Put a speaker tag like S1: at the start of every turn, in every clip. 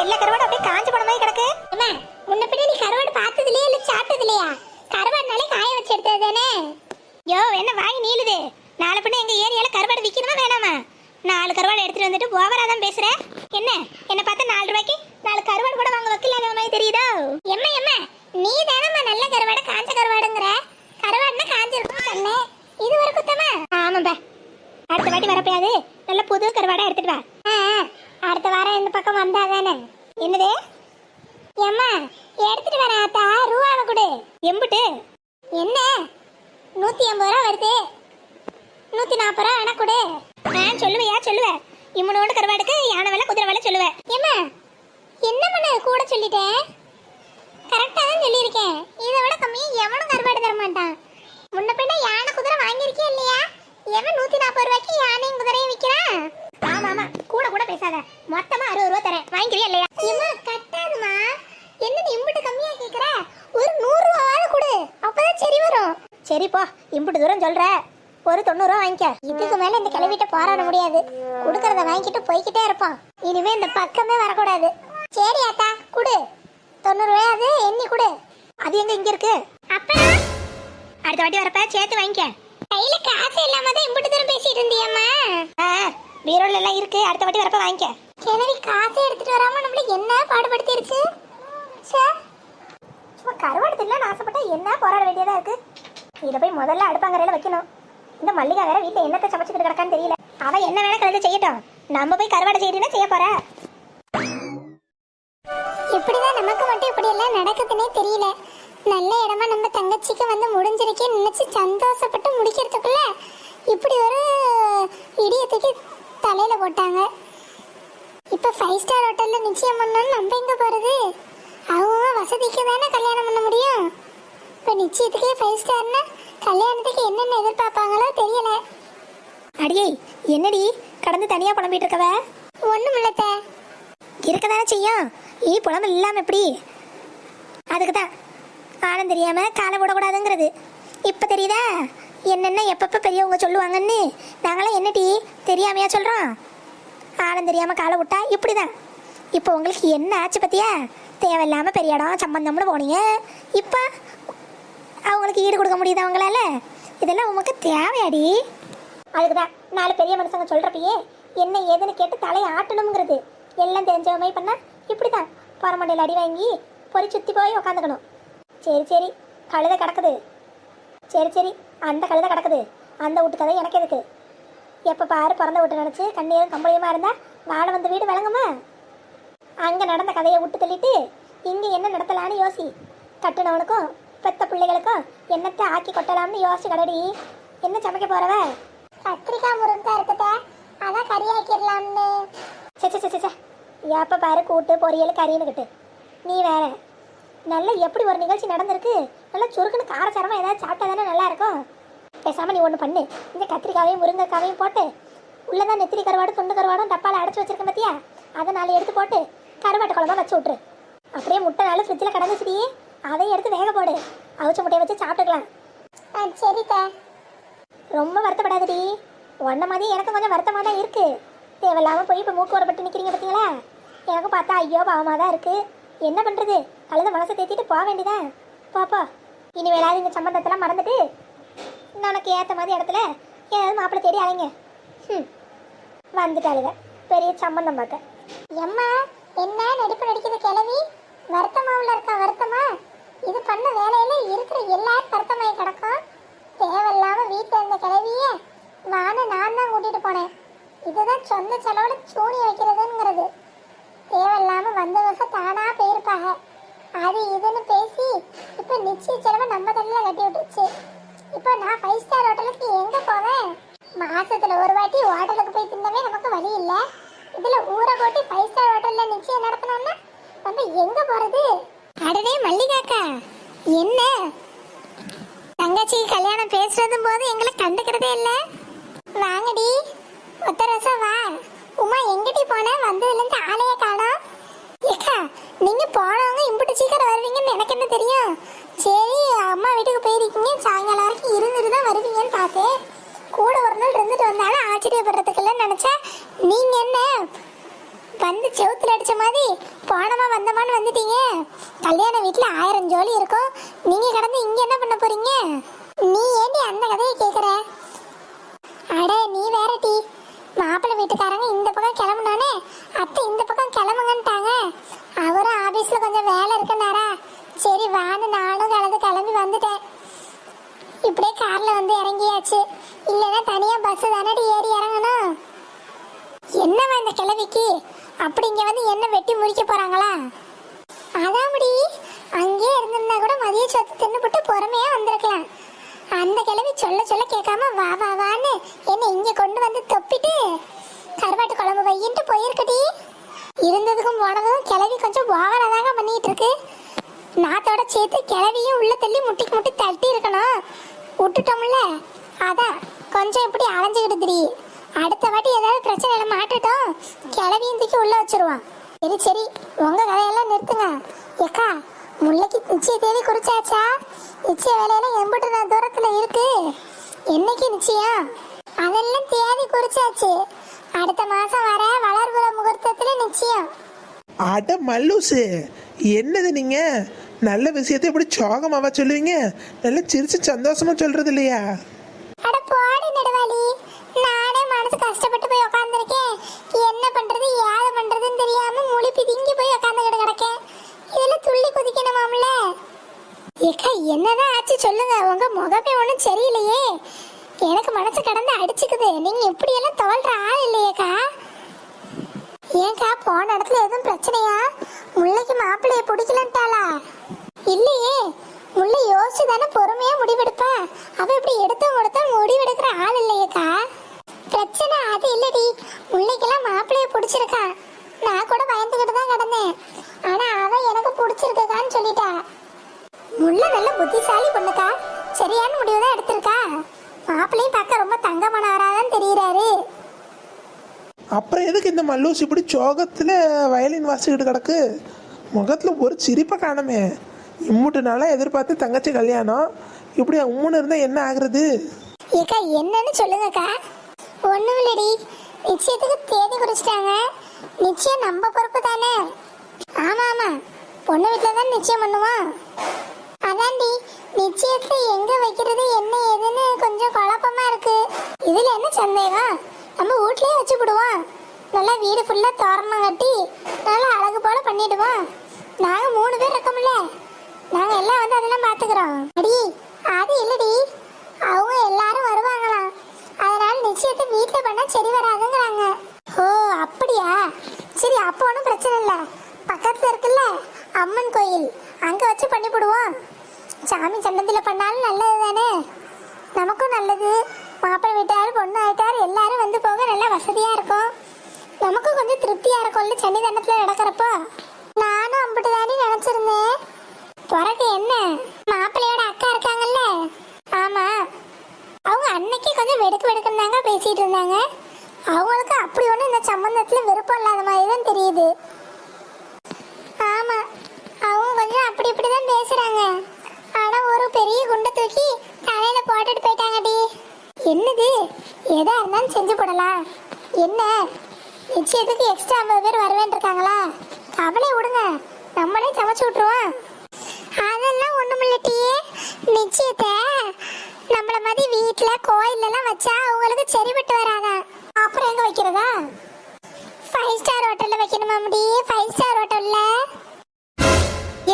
S1: எல்லா கருவாடு அப்படியே காஞ்சு போன மாதிரி கிடக்கு.
S2: அம்மா முன்ன பின்ன நீ கருவாடு பார்த்ததுலயே இல்ல சாப்பிட்டதுலையா? கருவாடுனாலே காய வச்சு எடுத்தது தானே?
S1: யோ என்ன வாய் நீளுது? நாளை பின்ன எங்க ஏரியால கருவாடு விற்கணுமா வேணாமா? 4 கருவாடு எடுத்துட்டு வந்துட்டு ஓவரா தான் பேசுற. என்ன பார்த்தா 4 ரூபாய்க்கு 4 கருவாடு கூட வாங்க வைக்கல மாதிரி தெரியுதோ?
S2: எம்மா எம்மா நீ தானம்மா நல்ல கருவாடு காஞ்ச கருவாடுங்கிற. கருவாடுனா காஞ்சிருக்கும் சொன்னேன். இது ஒரு குத்தமா?
S1: ஆமாப்பா. அடுத்த வாட்டி வரப்பையாது நல்ல புது கருவாடா எடுத்துட்டு வா.
S2: அடுத்த வாரம் இந்த பக்கம் வந்தாதானே.
S1: என்னது?
S2: எம்மா எடுத்துட்டு வரேன் ஆத்தா. ரூபாவை கொடு.
S1: எம்புட்டு?
S2: என்ன 180 ரூபா வருது. 140 ரூபா வேணா கொடு.
S1: சொல்லுவேன். இம்மனோட கருவாடுக்கு யானை வேலை குதிரை வேலை சொல்லுவேன்.
S2: ஏம்மா என்ன பண்ண கூட சொல்லிட்டேன். கரெக்டா தான் சொல்லியிருக்கேன். இதை விட கம்மியா எவனும் கருவாடு தர மாட்டான். முன்ன பின்ன யானை குதிரை வாங்கியிருக்கே இல்லையா? எவன் 140 ரூபாய்க்கு யானையும் குதிரையும் விற்கிறான்?
S1: ஆமா கூட பேசாத. மொத்தமா 60 ரூபா தரேன், வாங்கிக்கிறியா இல்லையா?
S2: ஏம்மா கட்டாதுமா. என்ன நீ இம்புட்டு கம்மியா கேக்குற? ஒரு 100 ரூபாவது கொடு, அப்பதான் சரி வரும்.
S1: சரி போ, இம்புட்டு தூரம் சொல்ற, ஒரு 90 ரூபா வாங்கிக்க.
S2: இதுக்கு மேல இந்த கிளவிட்ட போராட முடியாது. கொடுக்கறத வாங்கிட்டு போய்கிட்டே இருப்பான். இனிமே இந்த பக்கமே வரக்கூடாது. சரி ஆத்தா குடு. 90 ரூபாயாது எண்ணி கொடு.
S1: அது எங்க இங்க இருக்கு?
S2: அப்பா
S1: அடுத்த வாட்டி வரப்ப சேர்த்து வாங்கிக்க.
S2: கையில காசு இல்லாம தான் இம்புட்டு தூரம் பேசிட்டு இருந்தியம்மா.
S1: பீரோல எல்லாம் இருக்கு, அடுத்த வாட்டி வரப்ப வாங்கிக்க.
S2: கிளவி காசு எடுத்துட்டு வராம நம்மள என்ன பாடுபடுத்திருச்சு.
S1: சும்மா கருவாடு தின்னு ஆசைப்பட்டா என்ன போராட வேண்டியதா இருக்கு. இதை போய் முதல்ல அடுப்பாங்கரையில வைக்கணும். இந்த மல்லிகா வேற வீட்டுல என்னத்தை சமைச்சுக்கிட்டு கிடக்கான்னு தெரியல. அவ என்ன வேணா கழுத செய்யட்டும், நம்ம போய் கருவாடு செய்யறதுன்னா செய்ய போற.
S2: எப்படிதான் நமக்கு மட்டும் இப்படி எல்லாம் நடக்குதுன்னே தெரியல. நல்ல இடமா நம்ம தங்கச்சிக்கு வந்து முடிஞ்சிருக்கே நினைச்சு சந்தோஷப்பட்டு முடிக்கிறதுக்குள்ள இப்படி ஒரு இடியத்துக்கு தலையில போட்டாங்க. இப்ப 5 ஸ்டார் ஹோட்டல்ல நிச்சயம் பண்ணணும். நம்ம எங்க போறது? அவங்க வசதிக்கு தானே கல்யாணம் பண்ண முடியும். இப்ப நிச்சயத்துக்கே 5 ஸ்டார்னா கல்யாணத்துக்கு என்னென்ன எதிர்பார்ப்பாங்களோ தெரியல.
S1: அடியே என்னடி கடந்து தனியா புலம்பிட்டு இருக்கவ?
S2: ஒண்ணும் இல்லத்த.
S1: இருக்கதானே செய்யும். புலம்பு இல்லாம எப்படி? அதுக்குதான் ஆழம் தெரியாம காலை விடக்கூடாதுங்கிறது. இப்ப தெரியுதா என்னென்ன எப்பப்ப பெரியவங்க சொல்லுவாங்கன்னு? நாங்களாம் என்னடி தெரியாமையா சொல்றோம்? ஆழம் தெரியாம காலை விட்டா இப்படிதான். இப்போ உங்களுக்கு என்ன ஆச்சு பத்தியா? தேவையில்லாம பெரிய இடம் சம்பந்தம்னு போனீங்க. இப்ப அவங்களுக்கு ஈடு கொடுக்க முடியுது அவங்களால? இதெல்லாம் உமக்கு தேவையாடி? அதுக்குதான் 4 பெரிய மனுஷங்க சொல்றப்பயே என்ன ஏதுன்னு கேட்டு தலையை ஆட்டணுங்கிறது. எல்லாம் தெரிஞ்சவமை பண்ணா இப்படிதான் பரமண்டையில் அடி வாங்கி பொறி சுத்தி போய் உக்காந்துக்கணும். சரி கழுத கிடக்குது. சரி அந்த கழுத கிடக்குது. அந்த வீட்டு கதை எனக்கு எதுக்கு? எப்போ பாரு பிறந்த வீட்டு நினச்சி கண்ணீரும் கம்பளியுமா இருந்தா வாழ வந்த வீடு விளங்குமா? அங்கே நடந்த கதையை விட்டு தள்ளிட்டு இங்கே என்ன நடத்தலான்னு யோசி. கட்டுனவனுக்கும் பெத்த பிள்ளைகளுக்கும் என்னத்தை ஆக்கி கொட்டலாம்னு யோசிச்சு கடடி. என்ன சமைக்க போறவ?
S2: கத்திரிக்காய் முருங்கா இருக்குதா, அதான் கறி ஆக்கிடலாம்னு.
S1: சே எப்போ பாரு கூட்டு பொரியல் கறின்னுக்கிட்டு நீ வேற. நல்லா எப்படி ஒரு நிகழ்ச்சி நடந்திருக்கு. நல்லா சுருக்குன்னு காரசாரமாக ஏதாவது சாப்பிட்டா தானே நல்லா இருக்கும். பேசாமல் நீ ஒன்று பண்ணு. இந்த கத்திரிக்காவையும் முருங்கைக்காவையும் போட்டு உள்ளதான் நெத்திரி கருவாடு துண்டு கருவாடும் டப்பாவில் அடைச்சி வச்சிருக்க பத்தியா, அதை 4 எடுத்து போட்டு கருவாட்டு குழம்பா வச்சு விட்ரு. அப்படியே முட்டை 4 ஃப்ரிட்ஜில் கிடந்துச்சுடி, அதையும் எடுத்து வேக போடு. அவிச்ச முட்டையை வச்சு சாப்பிட்டுக்கலாம்.
S2: சரிக்கா.
S1: ரொம்ப வருத்தப்படாதடி. ஒன்ன மாதிரி எனக்கு கொஞ்சம் வருத்தமாக தான் இருக்குது. தேவையில்லாமல் போய் இப்போ மூக்கு வரப்பட்டு நிற்கிறீங்க பார்த்தீங்களா? எனக்கு பார்த்தா ஐயோ பாவமாக தான் இருக்குது. என்ன பண்ணுறது? கழுத மனசை தேத்திட்டு போக வேண்டியதான். பாப்பா இனி வேளாது இந்த சம்பந்தத்தெல்லாம் மறந்துட்டு உனக்கு ஏற்ற மாதிரி இடத்துல ஏதாவது மாப்பிள்ளை தேடி அலைங்க. வந்துட்டாளுங்க பெரிய சம்பந்தம் பார்க்க.
S2: எம்மா என்ன நடிப்பு நடிக்குது கிளவி? வருத்தமாவில் இருக்கா? வருத்தமா? இது பண்ண வேலையில இருக்கிற எல்லாரும் வருத்தமாயி கிடக்கும். தேவையில்லாம வீட்டில் இருந்த கிளவிய நான் தான் கூட்டிட்டு போனேன். இதுதான் சொந்த செலவோட சூனி வைக்கிறதுங்கிறது. தேவையில்லாம வந்தவங்க தானா போயிருப்பாங்க. அது இதுன்னு பேசி இப்ப நிச்சய செலவை நம்ம தலையில கட்டி விட்டுருச்சு. இப்போ நான் 5 ஸ்டார் ஹோட்டலுக்கு எங்க போவேன்? மாசத்துல ஒரு வாட்டி ஹோட்டலுக்கு போய் தின்னவே நமக்கு வழி இல்லை. இதுல ஊரை போட்டு 5 ஸ்டார் ஹோட்டல்ல நிச்சயம் நடத்தணும்னா நம்ம எங்க போறது?
S1: அடவே மல்லிகாக்கா, என்ன தங்கச்சி கல்யாணம் பேசுறதும் போது எங்களை கண்டுக்கிறதே இல்லை.
S2: வாங்கடி ஒத்தரசம் வா. உமா எங்கடி போன? வந்ததுலேருந்து ஆளையே காணோம்.
S1: ஏக்கா நீங்க போனவங்க இம்புட்டு சீக்கிரம் வருவீங்கன்னு எனக்கு என்ன தெரியும்? சரி அம்மா வீட்டுக்கு போயிருக்கீங்க, சாயங்காலம் வரைக்கும் இருந்துட்டு தான் வருவீங்கன்னு பார்த்தேன். கூட ஒரு நாள் இருந்துட்டு வந்தாலும் ஆச்சரியப்படுறதுக்கு இல்லைன்னு நினைச்சா நீங்க என்ன
S2: வந்து செவுத்துல அடிச்ச மாதிரி போனமா வந்தமான்னு வந்துட்டீங்க. கல்யாண வீட்டுல 1000 ஜோலி இருக்கும், நீங்க கடந்து இங்க என்ன பண்ண போறீங்க? நீ ஏண்டி அந்த கதையை கேக்குற? அட நீ வேற டி, மாப்பிள்ளை வீட்டுக்காரங்க இந்த பக்கம் கிளம்புனானே அத்தை இந்த பக்கம் கிளம்புங்கன்ட்டாங்க. அவரும் ஆபீஸ்ல கொஞ்சம் வேலை இருக்குனாரா, சரி வான்னு நானும் கிளம்பி வந்துட்டேன். இப்படியே கார்ல வந்து இறங்கியாச்சு, இல்லைன்னா தனியா பஸ் தானடி ஏறி இறங்கணும். என்னவா இந்த கிளவிக்கு அப்படி இங்க வந்து என்ன வெட்டி முறிக்க போறாங்களா? அதான் முடி, அங்கேயே இருந்திருந்தா கூட மதிய சொத்து தின்னுபட்டு பொறுமையா வந்திருக்கலாம். அந்த கிளவி சொல்ல சொல்ல கேட்காம வா வா வான்னு என்ன இங்க கொண்டு வந்து தொப்பிட்டு கருவாட்டு குழம்பு வையின்ட்டு போயிருக்கடி. இருந்ததுக்கும் போனதும் கிளவி கொஞ்சம் ஓவரா தாங்க பண்ணிட்டு இருக்கு. நாத்தோட சேர்த்து கிளவியும் உள்ள தள்ளி முட்டிக்கு முட்டி தட்டி இருக்கணும், விட்டுட்டோம்ல. அதான் கொஞ்சம் இப்படி அலைஞ்சுக்கிடுதுடி. அடுத்த வாட்டி ஏதாவது பிரச்சனையில மாட்டுட்டோம், கிளவியும் தூக்கி உள்ள வச்சிருவான். சரி சரி, உங்க கதையெல்லாம் நிறுத்துங்க. ஏக்கா, முல்லைக்கு நிச்சய தேதி குறிச்சாச்சா? நிச்சய வேலையெல்லாம் எம்பிட்டு நான் தூரத்துல இருக்கு. என்னைக்கு நிச்சயம்? அதெல்லாம் தேதி குறிச்சாச்சு, அடுத்த மாசம் வர வளர்புற முகூர்த்தத்துல நிச்சயம்.
S3: அட மல்லூசு, என்னது நீங்க நல்ல விஷயத்தை இப்படி சோகமாவா சொல்லுவீங்க? நல்ல சிரிச்சு சந்தோஷமா சொல்றது இல்லையா?
S2: அட போடி நெடுவாளி, நானே மனசு கஷ்டப்பட்டு போய் உட்காந்துருக்கேன். என்ன பண்றது ஏது பண்றதுன்னு தெரியாம முழி பிதுங்கி போய் உட்காந்துக்கிட்டு கிடக்கேன். இதுல துள்ளி குதிக்கணுமாம்ல. ஏக்கா என்னதான் ஆச்சு சொல்லுங்க, உங்க முகமே ஒன்றும் சரியில்லையே. எனக்கு மனசு கடந்து அடிச்சுக்குது. நீங்க இப்படி எல்லாம் தவழ்ற ஆள் இல்லையேக்கா. ஏன்க்கா போன இடத்துல எதுவும் பிரச்சனையா? முல்லைக்கு மாப்பிள்ளைய பிடிக்கலன்ட்டாளா? இல்லையே, முல்லை யோசிச்சு தானே பொறுமையா முடிவெடுப்பா. அவ இப்படி எடுத்த முடிவெடுக்கிற ஆள் இல்லையேக்கா. பிரச்சனை அது இல்லடி, முல்லைக்கெல்லாம் மாப்பிள்ளைய பிடிச்சிருக்கா. நான் கூட பயந்துகிட்டு தான் கிடந்தேன், ஆனா அவ எனக்கு பிடிச்சிருக்கான்னு சொல்லிட்டா. முல்லை நல்ல புத்திசாலி பொண்ணுக்கா, சரியான முடிவு தான் எடுத்திருக்கா. மாப்பிள்ளையும் பார்க்க ரொம்ப தங்கமானவராதான் தெரியுறாரு.
S3: அப்புறம் எதுக்கு இந்த மல்லூஸ் இப்படி சோகத்துல வயலின் வாசிக்கிட்டு கிடக்கு? முகத்துல ஒரு சிரிப்பை காணமே. இம்முட்டு நாளா எதிர்பார்த்து தங்கச்சி கல்யாணம், இப்படி உம்முன்னு இருந்தா என்ன ஆகுறது?
S2: ஏக்கா என்னன்னு சொல்லுங்கக்கா. ஒண்ணும் இல்லடி, நிச்சயத்துக்கு தேதி குறிச்சிட்டாங்க. நிச்சயம் நம்ம பொறுப்பு தானே. ஆமா ஆமா, பொண்ணு வீட்டுல தான் நிச்சயம் பண்ணுவோம். அதான்டி, நிச்சயத்தை எங்க வைக்கிறது என்ன ஏதுன்னு கொஞ்சம் குழப்பமா இருக்கு. இதுல என்ன சந்தேகம், நம்ம வீட்லயே வச்சு விடுவோம். நல்லா வீடு ஃபுல்லா தோரணம் கட்டி நல்லா அழகு போல பண்ணிடுவோம். நாங்க 3 பேர் இருக்கோம்ல, நாங்க எல்லாம் வந்து அதெல்லாம் பாத்துக்கிறோம். அடி அது இல்லடி, அவங்க எல்லாரும் வருவாங்களாம். அதனால நிச்சயத்தை வீட்டுல பண்ணா சரி வராதுங்கிறாங்க. ஓ அப்படியா, சரி அப்போ ஒன்றும் பிரச்சனை இல்லை. பக்கத்துல இருக்குல்ல அம்மன் கோயில், அங்க வச்சு பண்ணி போடுவோம். சாமி சன்னதியில பண்ணாலும் நல்லது தானே, நமக்கும் நல்லது. மாப்பிள்ளை வீட்டார் பொண்ணு ஆயிட்டார் எல்லாரும் வந்து போக நல்லா வசதியா இருக்கும், நமக்கும் கொஞ்சம் திருப்தியா இருக்கும்ல சன்னிதானத்துல நடக்கிறப்போ. நானும் அம்பிட்டு தானே நினைச்சிருந்தேன். பிறகு என்ன, மாப்பிள்ளையோட அக்கா இருக்காங்கல்ல, ஆமா, அவங்க அன்னைக்கு கொஞ்சம் வெடுக்குன்னு தாங்க பேசிட்டு இருந்தாங்க. அவங்களுக்கு அப்படி ஒன்றும் இந்த சம்பந்தத்துல விருப்பம் இல்லாத மாதிரி தான் தெரியுது. ஆமா, அவங்க கொஞ்சம் அப்படி இப்படிதான் பேசுறாங்க. ஆனா ஒரு பெரிய குண்டை தூக்கி தலையில போட்டுட்டு போயிட்டாங்கடி. என்னது, எதா இருந்தாலும் செஞ்சு போடலாம். என்ன நிச்சயத்துக்கு எக்ஸ்ட்ரா 50 பேர் வருவேன் இருக்காங்களா? கவலை விடுங்க, நம்மளே சமைச்சு விட்டுருவோம். அதெல்லாம் ஒண்ணுமில்லட்டியே, நிச்சயத்தை நம்மள மாதிரி வீட்டுல கோயில்ல எல்லாம் வச்சா அவங்களுக்கு சரிபட்டு வராதா. அப்புறம் எங்க வைக்கிறதா? 5 ஸ்டார் ஹோட்டல்ல வைக்கணுமா? முடி 5 ஸ்டார் ஹோட்டல்ல.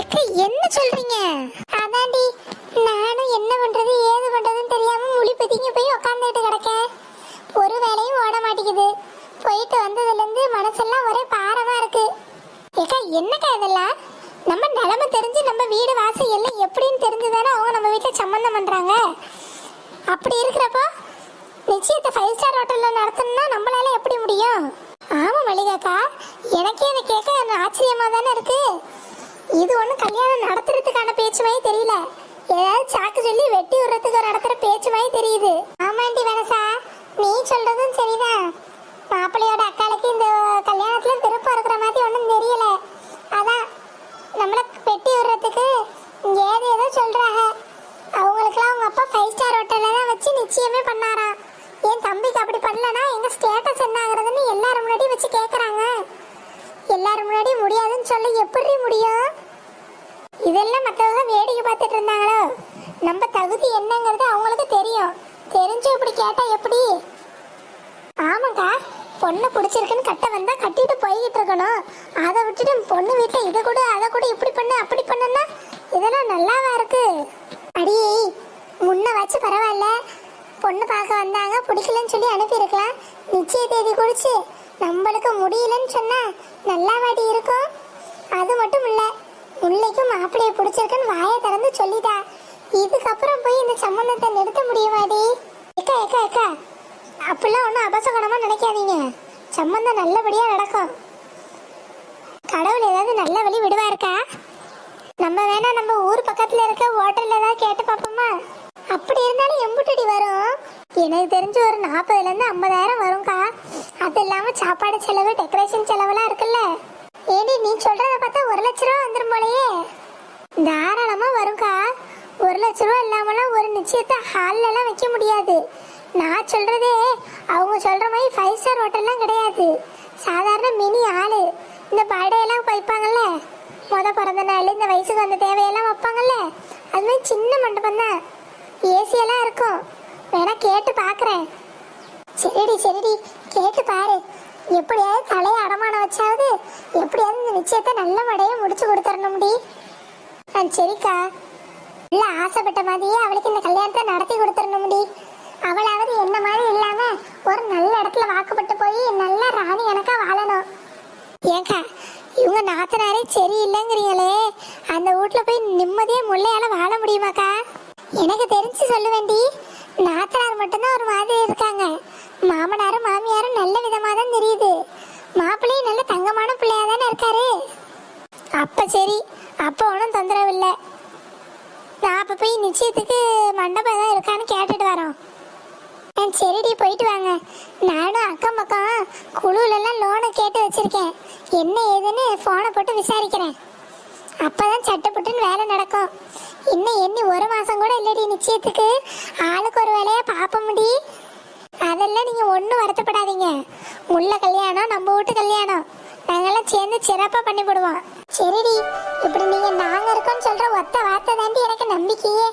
S2: எக்க என்ன சொல்றீங்க? அதான்டி, நானும் என்ன பண்றது ஏது பண்றதுன்னு தெரியாம முழி பத்திங்க போய் உட்காந்துட்டு கிடக்கேன். ஒரு வேலையும் ஓட மாட்டேங்குது. போயிட்டு வந்ததுல இருந்து மனசெல்லாம் ஒரே பாரமா இருக்கு. ஏக்கா என்னக்கா இதெல்லாம்? நம்ம நிலைமை தெரிஞ்சு நம்ம வீடு வாசல் எல்லாம் எப்படின்னு தெரிஞ்சுதானே அவங்க நம்ம வீட்டுல சம்பந்தம் பண்றாங்க. அப்படி இருக்கிறப்போ நிச்சயத்தை 5 ஸ்டார் ஹோட்டல்ல நடத்தணும்னா நம்மளால எப்படி முடியும்? ஆமா மல்லிகாக்கா, எனக்கே இதை கேட்க ஆச்சரியமா தானே இருக்கு. இது ஒன்றும் கல்யாணம் நடத்துறதுக்கான பேச்சு மாதிரி தெரியல, ஏதாவது சாக்கு சொல்லி வெட்டி விடுறதுக்கு நடத்துற பேச்சு மாதிரி தெரியுது. ஆமாண்டி வனசா, நீ சொல்றதும் சரிதான். மாப்பிள்ளையோட அக்காளுக்கு இந்த கல்யாணத்துல விருப்பம் இருக்கிற மாதிரி ஒன்றும் தெரியல. அதான் நம்மளை வெட்டி விடுறதுக்கு ஏது ஏதோ சொல்றாங்க. அவங்களுக்குலாம் அவங்க அப்பா 5 ஸ்டார் ஹோட்டல்ல தான் வச்சு நிச்சயமே பண்ணாராம். என் தம்பிக்கு அப்படி பண்ணலனா எங்க ஸ்டேட்டஸ் என்ன ஆகுறதுன்னு எல்லாரும் முன்னாடி வச்சு கேட்குறாங்க. எல்லாரும் முன்னாடி முடியாதுன்னு சொல்ல எப்படி முடியும்? இதெல்லாம் மற்றவங்க வேடிக்கை பார்த்துட்டு இருந்தாங்களோ? நம்ம தகுதி என்னங்கிறது அவங்களுக்கு தெரியும். தெரிஞ்சும் இப்படி கேட்டா எப்படி? ஆமாக்கா, பொண்ணு பிடிச்சிருக்குன்னு கட்ட வந்தா கட்டிட்டு போய்கிட்டு இருக்கணும். அதை விட்டுட்டு பொண்ணு வீட்டில் இதை கூட அதை கூட இப்படி பண்ணு அப்படி பண்ணுன்னா இதெல்லாம் நல்லாவா இருக்கு? அடியே, முன்ன வச்சு பரவாயில்ல, பொண்ணு பார்க்க வந்தாங்க பிடிக்கலன்னு சொல்லி அனுப்பியிருக்கலாம். நிச்சய தேதி குறிச்சு நம்மளுக்கு முடியலன்னு சொன்னா நல்லாவாடி இருக்கும். அது மட்டும் இல்லை, முல்லைக்கும் மாப்பிள்ளைய பிடிச்சிருக்குன்னு வாயை திறந்து சொல்லிட்டா. இதுக்கப்புறம் போய் இந்த சம்பந்தத்தை நிறுத்த முடியுமாடி? ஏக்கா ஏக்கா ஏக்கா, அப்படிலாம் ஒன்றும் அபசகனமா நினைக்காதீங்க. சம்பந்தம் நல்லபடியா நடக்கும். கடவுள் ஏதாவது நல்ல வழி விடுவாருக்கா? நம்ம வேணா நம்ம ஊர் பக்கத்துல இருக்க ஹோட்டல்ல ஏதாவது கேட்டு பார்ப்போமா? அப்படி இருந்தாலும் எம்புட்டடி வரும்? எனக்கு தெரிஞ்சு ஒரு 40,000 to 50,000 வரும்க்கா. அது இல்லாம சாப்பாடு செலவு, டெக்கரேஷன் செலவுலாம் இருக்குல்ல. ஏடி, நீ சொல்றத பார்த்தா 1 லட்ச ரூபா வந்துடும் போலயே. தாராளமா வரும்க்கா. 1 லட்ச ரூபா இல்லாமலாம் ஒரு நிச்சயத்தை ஹால்ல எல்லாம் வைக்க முடியாது. நான் சொல்றதே அவங்க சொல்ற மாதிரி 5 ஸ்டார் ஹோட்டல்லாம் கிடையாது. சாதாரண மினி ஆளு. இந்த பர்த்டே எல்லாம் வைப்பாங்கல்ல, பிறந்த நாள், இந்த வயசுக்கு வந்த தேவையெல்லாம் வைப்பாங்கல்ல, அது மாதிரி சின்ன மண்டபம் தான். ஏசி எல்லாம் இருக்கும். வேணா கேட்டு பார்க்குறேன். சரிடி சரிடி, கேட்டு பாரு. எப்படியாவது தலையை அடமானம் வச்சாவது எப்படியாவது இந்த நிச்சயத்தை நல்ல மடையை முடிச்சு கொடுத்துடணும்டி. சரிக்கா, இல்லை ஆசைப்பட்ட மாதிரியே அவளுக்கு இந்த கல்யாணத்தை நடத்தி கொடுத்துடணும்டி. அவளாவது என்ன மாதிரி இல்லாம ஒரு நல்ல இடத்துல வாக்குப்பட்டு போய் நல்ல ராணி எனக்கா வாழணும். ஏக்கா, இவங்க நாத்தனாரே சரியில்லைங்கிறீங்களே, அந்த வீட்டுல போய் நிம்மதியா முல்லையால வாழ முடியுமாக்கா? எனக்கு தெரிஞ்சு சொல்லுவேண்டி. நாத்தனார் மட்டும்தான் ஒரு மாதிரி இருக்காங்க. மாமனாரும் மாமியாரும் நல்ல விதமா தான் தெரியுது. மாப்பிள்ளையும் நல்ல தங்கமான பிள்ளையா தானே இருக்காரு. அப்ப சரி, அப்ப ஒன்றும் தொந்தரவு இல்லை. நான் அப்ப போய் நிச்சயத்துக்கு மண்டபம் தான் இருக்கான்னு கேட்டுட்டு வரோம். சரிடி, போயிட்டு வாங்க. நானும் அக்கம் பக்கம் குழுவிலெல்லாம் லோனை கேட்டு வச்சிருக்கேன். என்ன ஏதுன்னு ஃபோனை போட்டு விசாரிக்கிறேன். அப்பதான் சட்டுப்புட்டுன்னு வேலை நடக்கும். இன்னும் எண்ணி 1 மாசம் கூட இல்லடி நிச்சயத்துக்கு. ஆளுக்கு ஒரு வேலையா பார்ப்ப முடி. அதெல்லாம் நீங்க ஒன்றும் வருத்தப்படாதீங்க. முல்லை கல்யாணம் நம்ம வீட்டு கல்யாணம். நாங்கெல்லாம் சேர்ந்து சிறப்பாக பண்ணி போடுவோம். சரிடி, இப்படி நீங்க நாங்க இருக்கோம்னு சொல்ற ஒத்த வார்த்தை தாண்டி எனக்கு நம்பிக்கையே.